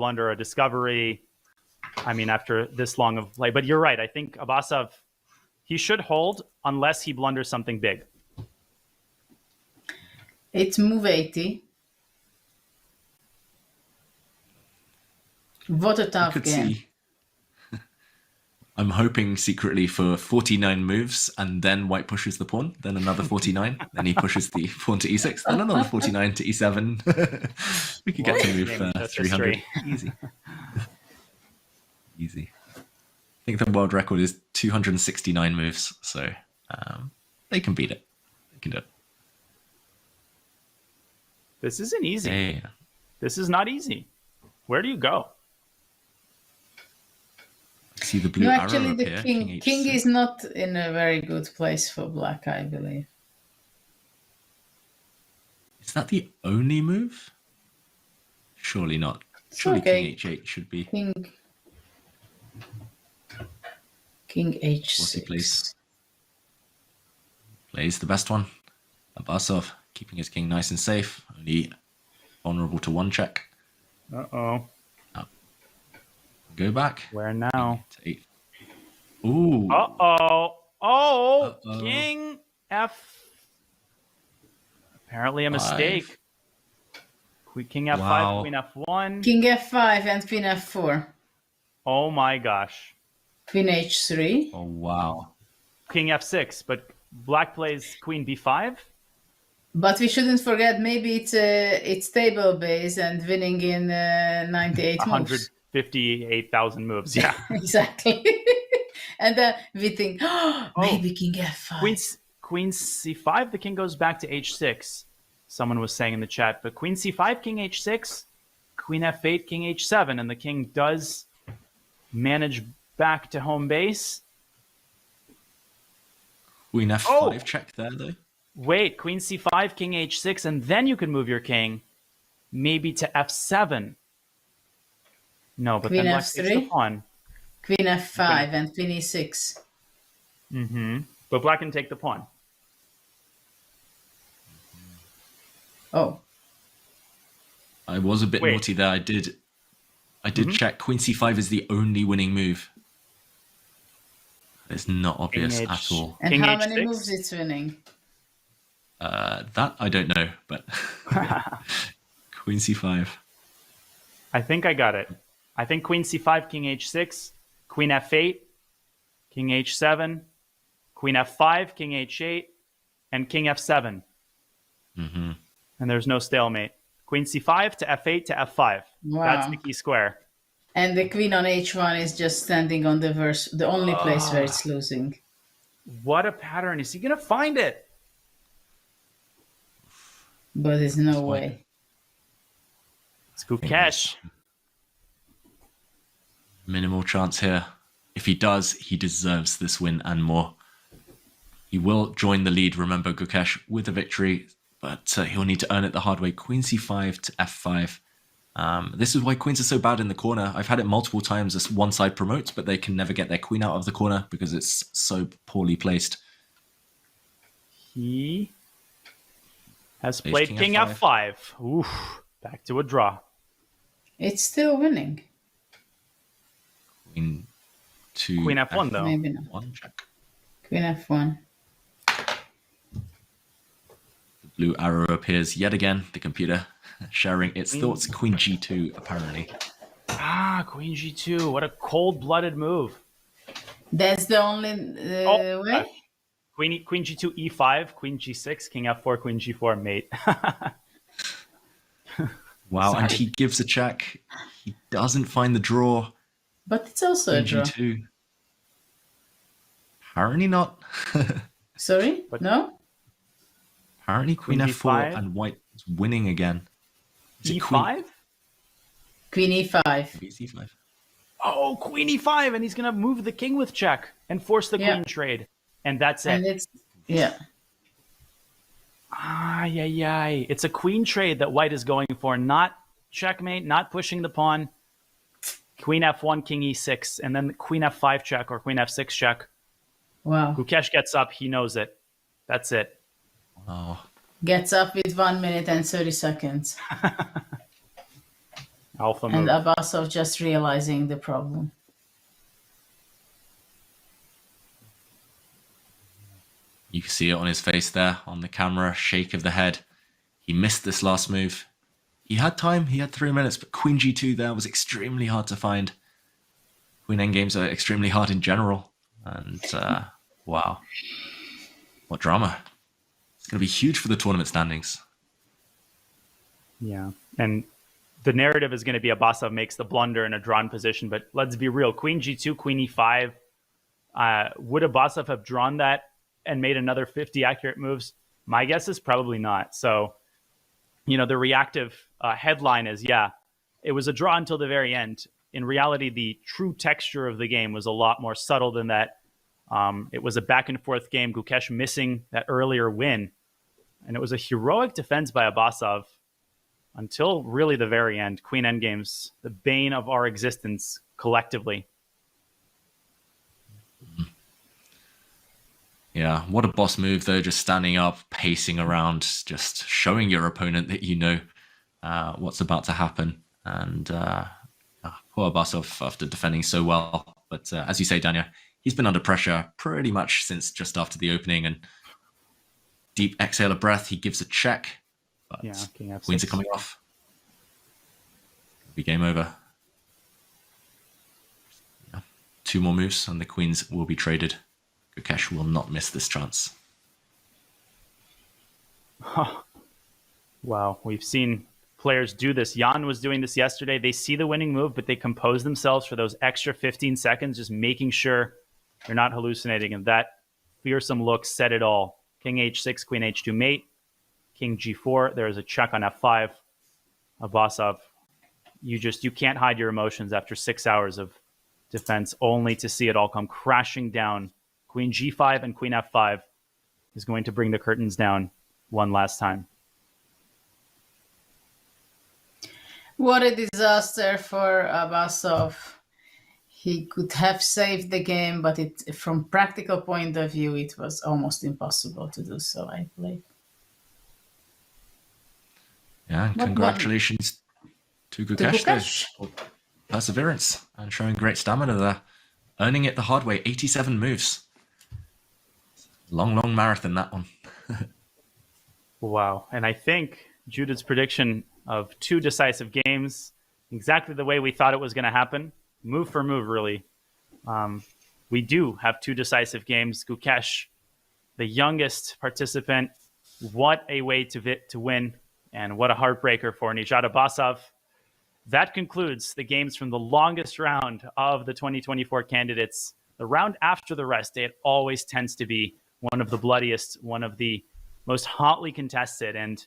blunder, a discovery. I mean, after this long of play. But you're right. I think Abasov, he should hold unless he blunders something big. It's move 80. What a tough game. I'm hoping secretly for 49 moves, and then white pushes the pawn, then another 49, then he pushes the pawn to e6, then another 49 to e7. We could get to move 300. Easy. Easy. I think the world record is 269 moves, so they can beat it. They can do it. This isn't easy. Yeah. This is not easy. Where do you go? See the blue No, arrow actually, up the here. king is not in a very good place for black, I believe. Is that the only move? Surely not. Surely Okay. king h8 should be. King h6. What's he plays the best one. Abasov, keeping his king nice and safe. Only vulnerable to one check. Uh-oh. Go back. Where now? Ooh. Uh-oh. Oh, Uh-oh. King F. Apparently a mistake. King F5, Wow. Queen F1. King f5 and queen f4. Oh my gosh. Queen h3. Oh, wow. King F6, but black plays Queen B5. But we shouldn't forget, maybe it's table base and winning in 98 moves. 158,000 moves, yeah. Exactly. And then we think, maybe king f5. Queen C5, the king goes back to H6. Someone was saying in the chat, but Queen C5, King H6, Queen F8, King H7, and the king does manage back to home base. Queen F5 check there, though. Wait, Queen C5, King H6, and then you can move your king maybe to F7. No, but Queen then black takes the pawn. Queen f5 and queen e6. But black can take the pawn. Oh. I was a bit naughty there. I did check. Queen C5 is the only winning move. It's not obvious at all. And King how H6? many moves it's winning? That I don't know, but Queen C5. I think I got it. I think Queen C5, King H6, Queen F8, King H7, Queen F5, King H8, and King F7. Mm-hmm. And there's no stalemate. Queen C5 to F8 to F5. Wow. That's the key square. And the queen on h1 is just standing on the only place where it's losing. What a pattern. Is he going to find it? But there's no way. It's Gukesh. Minimal chance here. If he does, he deserves this win and more. He will join the lead, remember, Gukesh, with a victory, but he'll need to earn it the hard way. Queen C5 to F5. This is why queens are so bad in the corner. I've had it multiple times as one side promotes, but they can never get their queen out of the corner because it's so poorly placed. He has played King F5. Oof, back to a draw. It's still winning. Queen to Queen F1, though. Maybe not. One check. Queen f1. The blue arrow appears yet again. The computer sharing its thoughts. Queen G2, apparently. Queen G2. What a cold-blooded move. That's the only way? Queen G2, E5, Queen G6, King F4, Queen G4, mate. Wow, and he gives a check. He doesn't find the draw. But it's also a draw. G2. Apparently not. Sorry? No? Apparently Queen F4 and white is winning again. Is E5? Queen E5. E5. Oh, Queen E5, and he's going to move the king with check and force the queen trade. And that's it. And it's, yeah. It's a queen trade that white is going for, not checkmate, not pushing the pawn. Queen F1, King E6, and then Queen F5 check or Queen F6 check. Wow. Gukesh gets up. He knows it. That's it. Wow. Gets up with 1 minute and 30 seconds. Alpha And move. Abasov just realizing the problem. You can see it on his face there on the camera, shake of the head. He missed this last move. He had time, he had 3 minutes, but Queen G2 there was extremely hard to find. Queen endgames are extremely hard in general. And wow, what drama. It's going to be huge for the tournament standings. Yeah. And the narrative is going to be Abasov makes the blunder in a drawn position, but let's be real. Queen G2, Queen E5. Would Abasov have drawn that and made another 50 accurate moves? My guess is probably not. So, you know, the reactive headline is, yeah, it was a draw until the very end. In reality, the true texture of the game was a lot more subtle than that. It was a back and forth game, Gukesh missing that earlier win. And it was a heroic defense by Abasov until really the very end. Queen endgames, the bane of our existence collectively. Yeah, what a boss move, though, just standing up, pacing around, just showing your opponent that you know what's about to happen. And poor Abasov after defending so well. But as you say, Dania, he's been under pressure pretty much since just after the opening. And deep exhale of breath, he gives a check. But Yeah, King F6. queens are coming off. It'll be game over. Yeah. 2 more moves and the queens will be traded. Gukesh will not miss this chance. Wow, we've seen players do this. Jan was doing this yesterday. They see the winning move, but they compose themselves for those extra 15 seconds, just making sure you're not hallucinating. And that fearsome look said it all. King H6, Queen H2 mate. King G4. There is a check on F5. Abasov, you can't hide your emotions after 6 hours of defense, only to see it all come crashing down. Queen G5 and Queen F5 is going to bring the curtains down one last time. What a disaster for Abasov. He could have saved the game, but from practical point of view, it was almost impossible to do so, I believe. Yeah, and congratulations to Gukesh, though, for perseverance and showing great stamina there. Earning it the hard way, 87 moves. Long marathon, that one. Wow. And I think Judith's prediction of 2 decisive games, exactly the way we thought it was going to happen, move for move, really. We do have 2 decisive games. Gukesh, the youngest participant, what a way to win, and what a heartbreaker for Nijat Abasov. That concludes the games from the longest round of the 2024 candidates. The round after the rest day, it always tends to be one of the bloodiest, one of the most hotly contested. And